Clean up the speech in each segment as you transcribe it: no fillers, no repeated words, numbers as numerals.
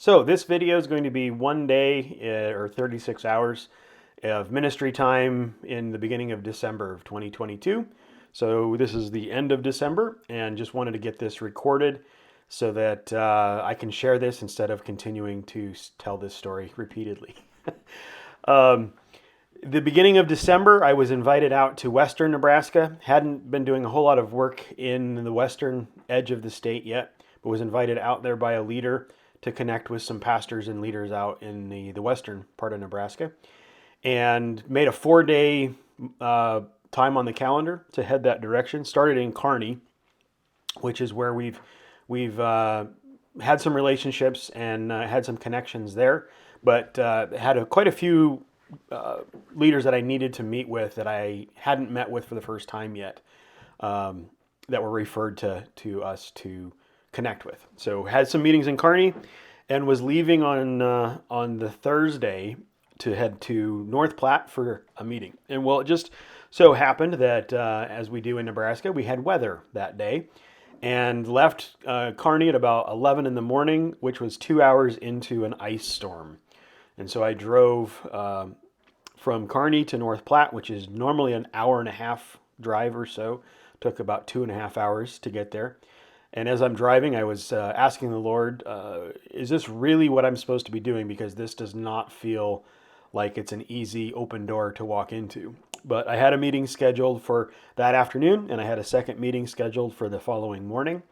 So this video is going to be one day or 36 hours of ministry time in the beginning of December of 2022. So this is the end of December, and just wanted to get this recorded so that I can share this instead of continuing to tell this story repeatedly. um, the beginning of December, I was invited out to western Nebraska. Hadn't been doing a whole lot of work in the western edge of the state yet, but was invited out there by a leader to connect with some pastors and leaders out in the western part of Nebraska, and made a 4-day time on the calendar to head that direction. Started in Kearney, which is where we've had some relationships and had some connections there, but had quite a few leaders that I needed to meet with that I hadn't met with for the first time yet, that were referred to us to connect with. So had some meetings in Kearney, and was leaving on the Thursday to head to North Platte for a meeting. And well, it just so happened that as we do in Nebraska, we had weather that day, and left Kearney at about 11 in the morning, which was 2 hours into an ice storm. And so I drove from Kearney to North Platte, which is normally an hour and a half drive or so. Took about 2.5 hours to get there. And as I'm driving, I was asking the Lord, is this really what I'm supposed to be doing? Because this does not feel like it's an easy open door to walk into. But I had a meeting scheduled for that afternoon, and I had a second meeting scheduled for the following morning,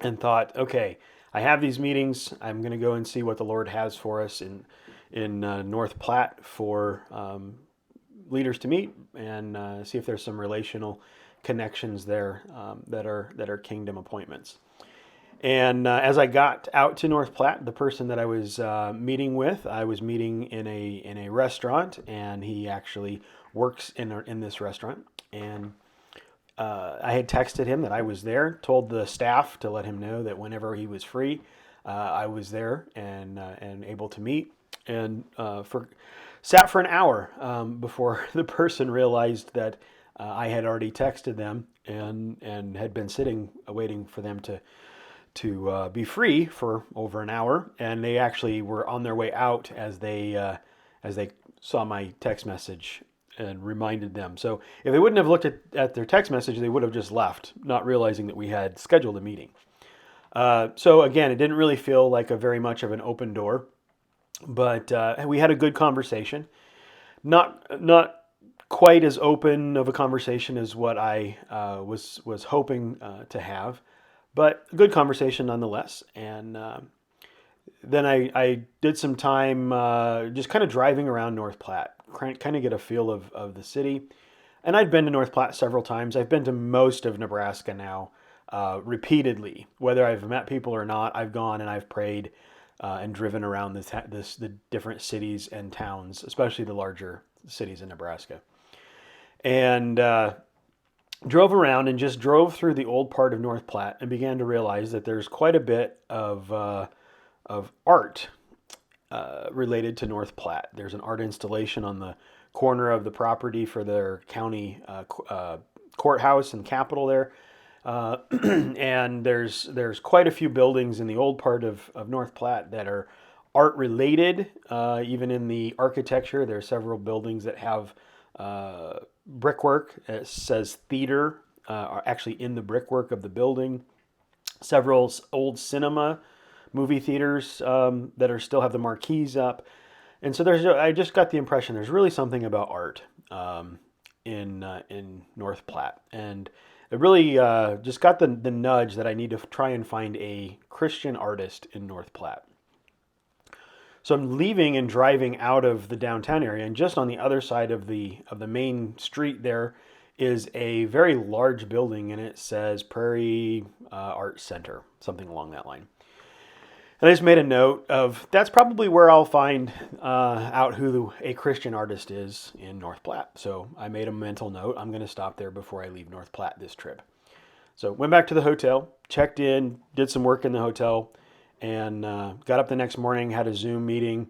and thought, okay, I have these meetings. I'm going to go and see what the Lord has for us in North Platte for leaders to meet, and see if there's some relational connections there that are kingdom appointments. And as I got out to North Platte, the person that I was meeting with, I was meeting in a restaurant, and he actually works in this restaurant. And I had texted him that I was there, told the staff to let him know that whenever he was free, I was there and able to meet. And sat for an hour before the person realized that I had already texted them and had been sitting waiting for them to be free for over an hour, and they actually were on their way out as they saw my text message and reminded them. So if they wouldn't have looked at their text message, they would have just left, not realizing that we had scheduled a meeting. So again, it didn't really feel like a very much of an open door, but we had a good conversation. Not quite as open of a conversation as what I was hoping to have, but a good conversation nonetheless. And then I did some time just kind of driving around North Platte, kind of get a feel of the city. And I'd been to North Platte several times. I've been to most of Nebraska now repeatedly. Whether I've met people or not, I've gone and I've prayed and driven around the different cities and towns, especially the larger cities in Nebraska. And drove around and just drove through the old part of North Platte and began to realize that there's quite a bit of art related to North Platte. There's an art installation on the corner of the property for their county courthouse and capitol there. And there's quite a few buildings in the old part of North Platte that are art related. Even in the architecture, there are several buildings that have brickwork. It says theater are actually in the brickwork of the building. Several old cinema movie theaters that are still have the marquees up. And so I just got the impression there's really something about art in North Platte. And it really just got the nudge that I need to try and find a Christian artist in North Platte. So I'm leaving and driving out of the downtown area, and just on the other side of the main street there is a very large building, and it says Prairie Art Center, something along that line. And I just made a note of that's probably where I'll find out who a Christian artist is in North Platte. So I made a mental note. I'm going to stop there before I leave North Platte this trip. So went back to the hotel, checked in, did some work in the hotel, and got up the next morning, had a Zoom meeting,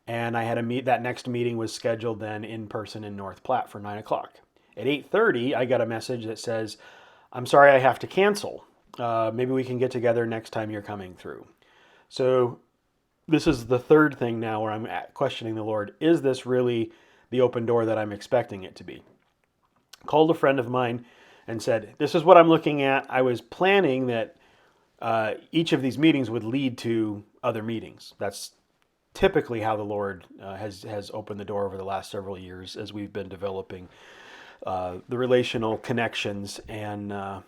and I had that next meeting was scheduled then in person in North Platte for 9 o'clock. At 8:30, I got a message that says, I'm sorry, I have to cancel. Maybe we can get together next time you're coming through. So this is the third thing now where I'm questioning the Lord. Is this really the open door that I'm expecting it to be? Called a friend of mine and said, this is what I'm looking at. I was planning that each of these meetings would lead to other meetings. That's typically how the Lord has opened the door over the last several years as we've been developing the relational connections and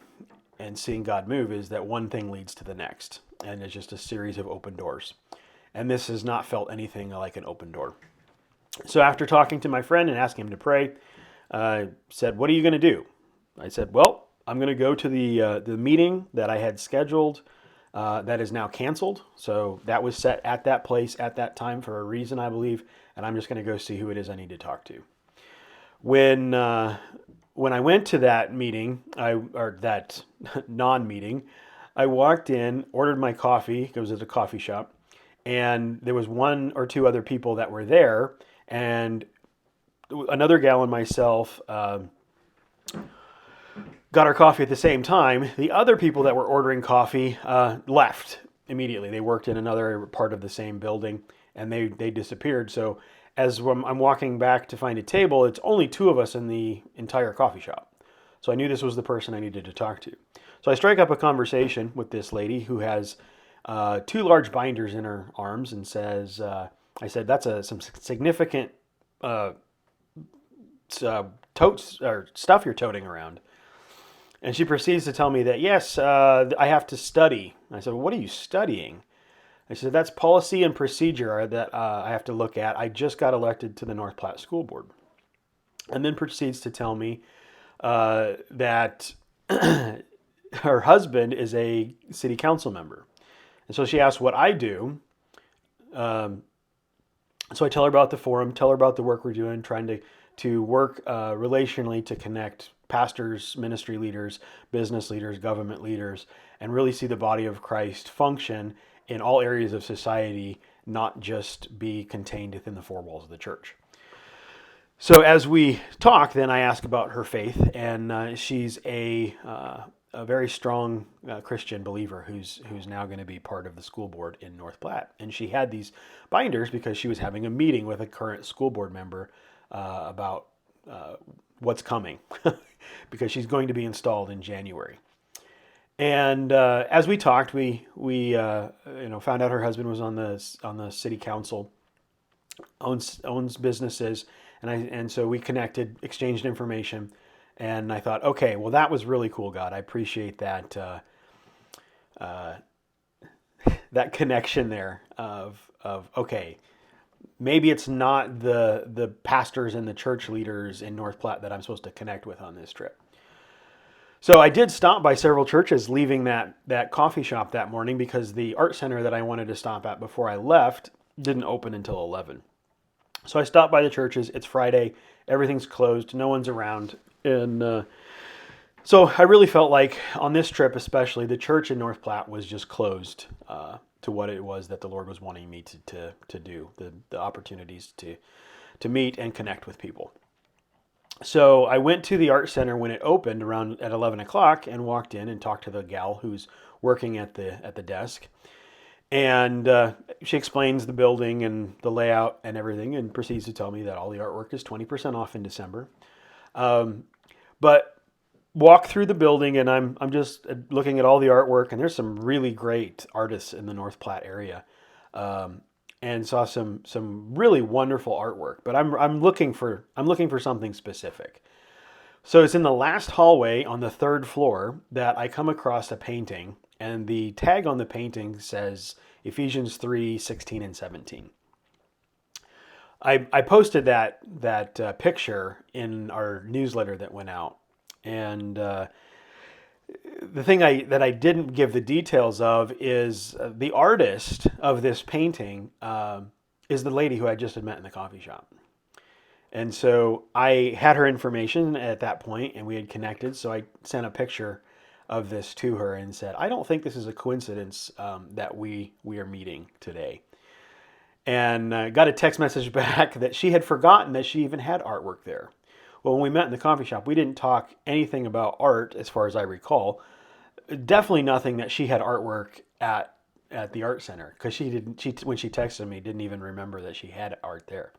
seeing God move, is that one thing leads to the next, and it's just a series of open doors. And this has not felt anything like an open door. So after talking to my friend and asking him to pray, said, "What are you going to do?" I said, "Well, I'm going to go to the meeting that I had scheduled that is now canceled. So that was set at that place at that time for a reason, I believe, and I'm just going to go see who it is I need to talk to." When I went to that meeting, or that non-meeting, I walked in, ordered my coffee. It was at a coffee shop, and there was one or two other people that were there, and another gal and myself got our coffee at the same time. The other people that were ordering coffee left immediately. They worked in another part of the same building, and they disappeared. So as I'm walking back to find a table, it's only two of us in the entire coffee shop. So I knew this was the person I needed to talk to. So I strike up a conversation with this lady who has two large binders in her arms and says, I said, "That's some significant totes or stuff you're toting around." And she proceeds to tell me that, yes, I have to study. I said, "Well, what are you studying?" I said, "That's policy and procedure that I have to look at. I just got elected to the North Platte School Board." And then proceeds to tell me that her husband is a city council member. And so she asked what I do. So I tell her about the forum, tell her about the work we're doing, trying to work relationally to connect pastors, ministry leaders, business leaders, government leaders, and really see the body of Christ function in all areas of society, not just be contained within the four walls of the church. So as we talk, then I ask about her faith, and she's a very strong Christian believer who's now going to be part of the school board in North Platte. And she had these binders because she was having a meeting with a current school board member about what's coming, because she's going to be installed in January. And as we talked, we found out her husband was on the city council, owns businesses, and so we connected, exchanged information, and I thought, okay, well, that was really cool, God. I appreciate that that connection there of okay, maybe it's not the pastors and the church leaders in North Platte that I'm supposed to connect with on this trip. So I did stop by several churches leaving that coffee shop that morning, because the art center that I wanted to stop at before I left didn't open until 11. So I stopped by the churches. It's Friday. Everything's closed. No one's around. And so I really felt like on this trip especially, the church in North Platte was just closed to what it was that the Lord was wanting me to do, the opportunities to meet and connect with people. So I went to the art center when it opened around at 11 o'clock and walked in and talked to the gal who's working at the desk. And she explains the building and the layout and everything, and proceeds to tell me that all the artwork is 20% off in December. But walk through the building, and I'm just looking at all the artwork, and there's some really great artists in the North Platte area, and saw some really wonderful artwork. But I'm looking for something specific. So it's in the last hallway on the third floor that I come across a painting, and the tag on the painting says Ephesians 3:16 and 17. I posted that picture in our newsletter that went out, and the thing that I didn't give the details of is the artist of this painting is the lady who I just had met in the coffee shop. And so I had her information at that point, and we had connected. So I sent a picture of this to her and said, "I don't think this is a coincidence that we are meeting today." And got a text message back that she had forgotten that she even had artwork there. Well, when we met in the coffee shop, we didn't talk anything about art, as far as I recall. Definitely nothing that she had artwork at at the art center, because she didn't. She when she texted me, didn't even remember that she had art there.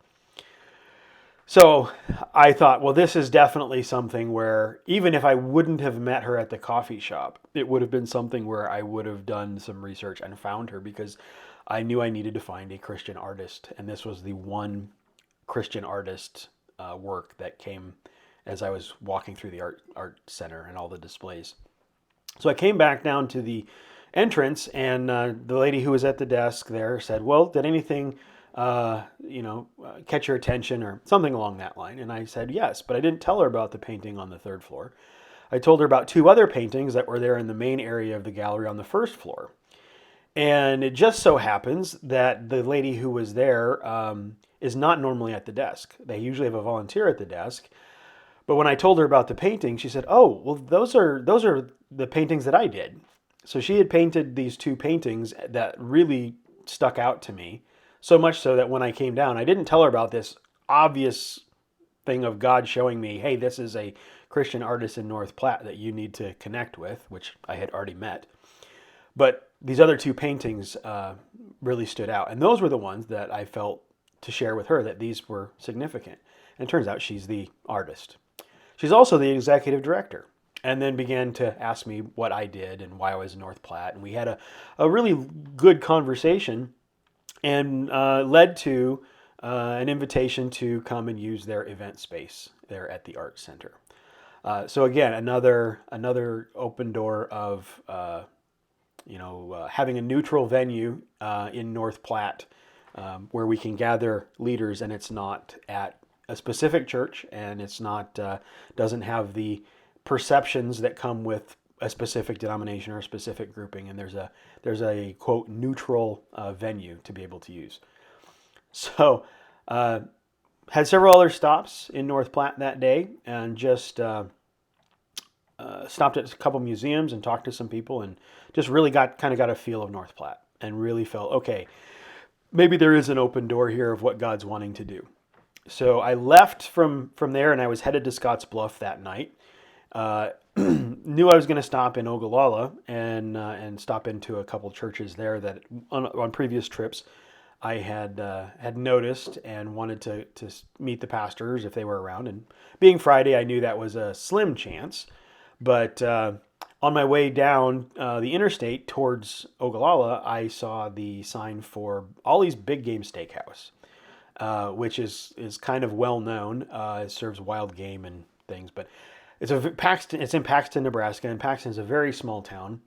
So I thought, well, this is definitely something where even if I wouldn't have met her at the coffee shop, it would have been something where I would have done some research and found her, because I knew I needed to find a Christian artist, and this was the one Christian artist work that came as I was walking through the art center and all the displays. So I came back down to the entrance, and the lady who was at the desk there said, "Well, did anything, catch your attention or something along that line?" And I said, "Yes," but I didn't tell her about the painting on the third floor. I told her about two other paintings that were there in the main area of the gallery on the first floor. And it just so happens that the lady who was there is not normally at the desk. They usually have a volunteer at the desk. But when I told her about the painting, she said, "Oh, well, those are the paintings that I did." So she had painted these two paintings that really stuck out to me, so much so that when I came down, I didn't tell her about this obvious thing of God showing me, "Hey, this is a Christian artist in North Platte that you need to connect with," which I had already met. But these other two paintings really stood out, and those were the ones that I felt to share with her, that these were significant. And it turns out she's the artist. She's also the executive director, and then began to ask me what I did and why I was in North Platte. And we had a really good conversation, and led to an invitation to come and use their event space there at the Art Center. So again, another open door of having a neutral venue in North Platte, where we can gather leaders, and it's not at a specific church, and it's not doesn't have the perceptions that come with a specific denomination or a specific grouping. And there's a quote neutral venue to be able to use. So had several other stops in North Platte that day, and just stopped at a couple museums and talked to some people, and just really got a feel of North Platte, and really felt, okay, maybe there is an open door here of what God's wanting to do. So I left from there, and I was headed to Scotts Bluff that night. Knew I was going to stop in Ogallala and stop into a couple churches there that on previous trips I had noticed and wanted to meet the pastors if they were around. And being Friday, I knew that was a slim chance. But on my way down the interstate towards Ogallala, I saw the sign for Ollie's Big Game Steakhouse, which is kind of well known. It serves wild game and things, but it's in Paxton, Nebraska, and Paxton is a very small town.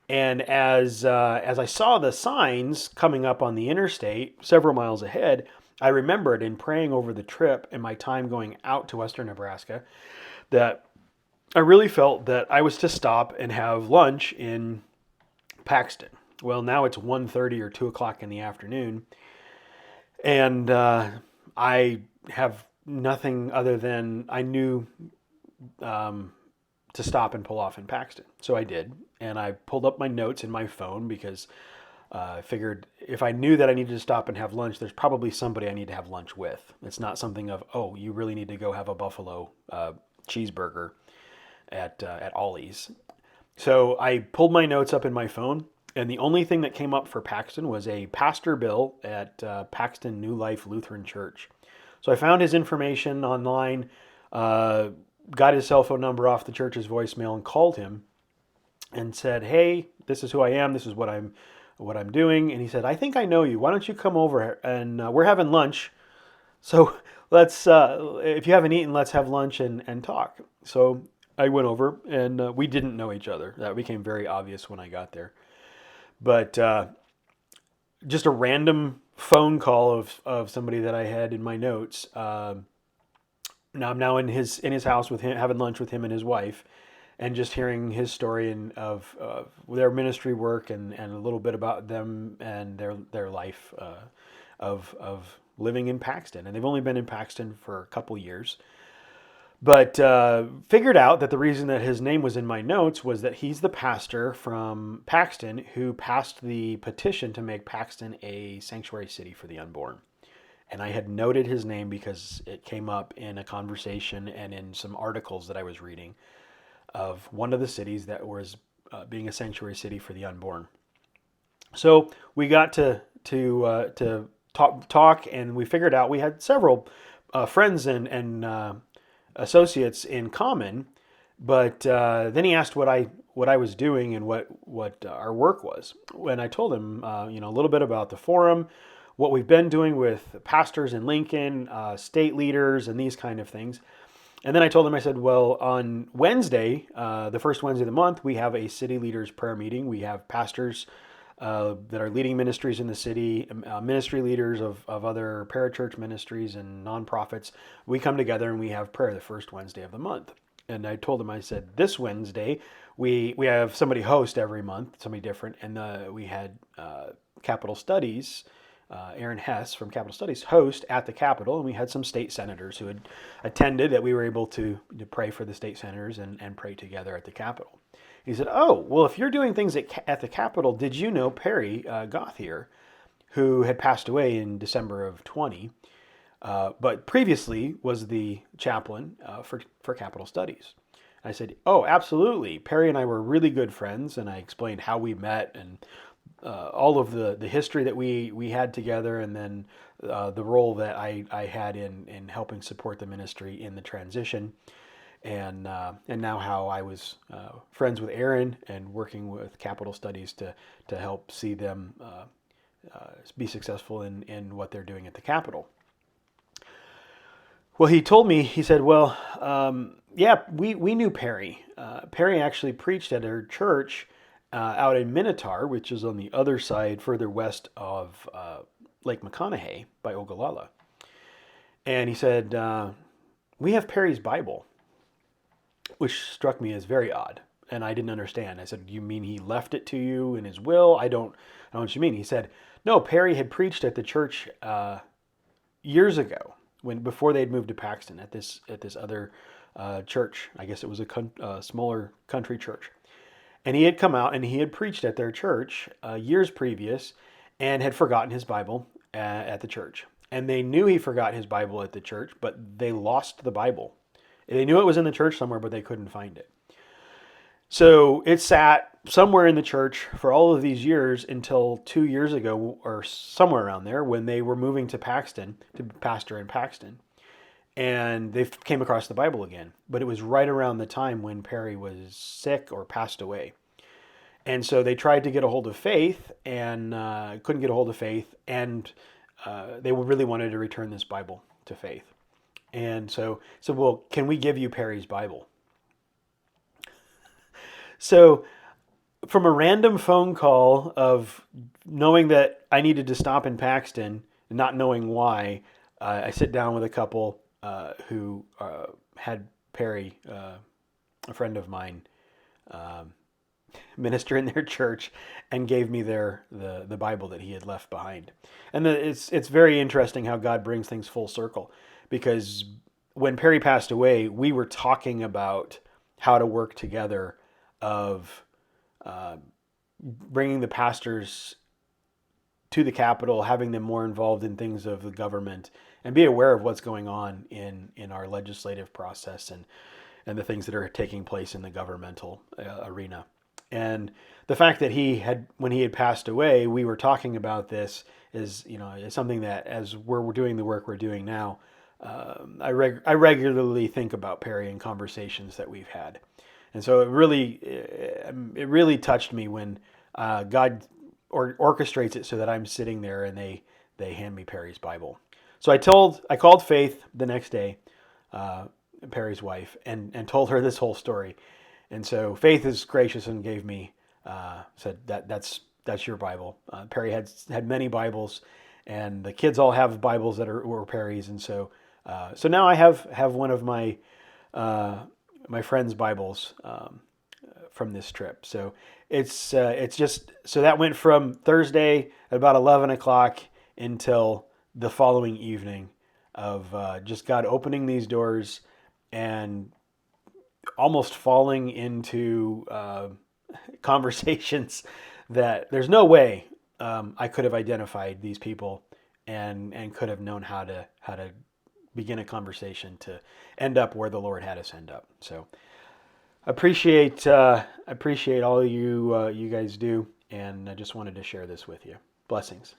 And as I saw the signs coming up on the interstate several miles ahead, I remembered in praying over the trip and my time going out to western Nebraska that I really felt that I was to stop and have lunch in Paxton. Well, now it's 1:30 or 2 o'clock in the afternoon, and I have nothing other than I knew to stop and pull off in Paxton. So I did, and I pulled up my notes in my phone, because I figured if I knew that I needed to stop and have lunch, there's probably somebody I need to have lunch with. It's not something of, oh, you really need to go have a buffalo cheeseburger at Ollie's. So I pulled my notes up in my phone, and the only thing that came up for Paxton was a pastor bill at Paxton New Life Lutheran Church. So I found his information online, got his cell phone number off the church's voicemail, and called him and said, "Hey, this is who I am. This is what I'm doing." And he said, "I think I know you. Why don't you come over, and we're having lunch. So let's, if you haven't eaten, let's have lunch and talk." So I went over, and we didn't know each other. That became very obvious when I got there. But just a random phone call of somebody that I had in my notes. Now I'm now in his house with him, having lunch with him and his wife, and just hearing his story and of their ministry work, and a little bit about them and their life of living in Paxton. And they've only been in Paxton for a couple years. But figured out that the reason that his name was in my notes was that he's the pastor from Paxton who passed the petition to make Paxton a sanctuary city for the unborn. And I had noted his name because it came up in a conversation and in some articles that I was reading of one of the cities that was being a sanctuary city for the unborn. So we got to talk, and we figured out we had several friends and associates in common. But then he asked what I was doing and what our work was. When I told him, a little bit about the forum, what we've been doing with pastors in Lincoln, state leaders, and these kind of things. And then I told him, I said, well, on Wednesday, the first Wednesday of the month, we have a city leaders prayer meeting. We have pastors that are leading ministries in the city, ministry leaders of other parachurch ministries and nonprofits. We come together and we have prayer the first Wednesday of the month. And I told him, I said, this Wednesday, we have somebody host every month, somebody different. And we had Capital Studies, Aaron Hess from Capital Studies, host at the Capitol. And we had some state senators who had attended that we were able to pray for the state senators and pray together at the Capitol. He said, oh, well, if you're doing things at the Capitol, did you know Perry Gauthier, who had passed away in December of 20, but previously was the chaplain for Capital Studies? I said, oh, absolutely. Perry and I were really good friends, and I explained how we met and all of the history that we had together, and then the role that I had in helping support the ministry in the transition, and now how I was friends with Aaron and working with Capital Studies to help see them be successful in what they're doing at the Capitol. Well, he told me, he said, well, yeah, we knew Perry. Perry actually preached at her church out in Minotaur, which is on the other side, further west of Lake McConaughey by Ogallala. And he said, we have Perry's Bible, which struck me as very odd. And I didn't understand. I said, you mean he left it to you in his will? I don't know what you mean. He said, no, Perry had preached at the church years ago, before they'd moved to Paxton, at this other church. I guess it was a smaller country church. And he had come out and he had preached at their church years previous and had forgotten his Bible at the church. And they knew he forgot his Bible at the church, but they lost the Bible. They knew it was in the church somewhere, but they couldn't find it. So it sat somewhere in the church for all of these years until 2 years ago, or somewhere around there, when they were moving to Paxton, to pastor in Paxton. And they came across the Bible again. But it was right around the time when Perry was sick or passed away. And so they tried to get a hold of Faith and couldn't get a hold of Faith. And they really wanted to return this Bible to Faith. And so, well, can we give you Perry's Bible? So from a random phone call of knowing that I needed to stop in Paxton, not knowing why, I sit down with a couple who had Perry, a friend of mine, minister in their church, and gave me the Bible that he had left behind. And it's very interesting how God brings things full circle, because when Perry passed away, we were talking about how to work together of bringing the pastors to the Capitol, having them more involved in things of the government, and be aware of what's going on in our legislative process and the things that are taking place in the governmental arena. And the fact that when he had passed away, we were talking about this is something that, as we're doing the work we're doing now, I regularly think about Perry in conversations that we've had. And so it really touched me when God orchestrates it so that I'm sitting there and they hand me Perry's Bible. So I called Faith the next day, Perry's wife, and told her this whole story. And so Faith is gracious and gave me said that's your Bible. Perry had many Bibles, and the kids all have Bibles that were Perry's, and so now I have one of my my friend's Bibles from this trip. So it's just, so that went from Thursday at about 11 o'clock until the following evening of just God opening these doors and almost falling into conversations that there's no way I could have identified these people and could have known how to begin a conversation to end up where the Lord had us end up. So appreciate all you guys do. and I just wanted to share this with you. Blessings.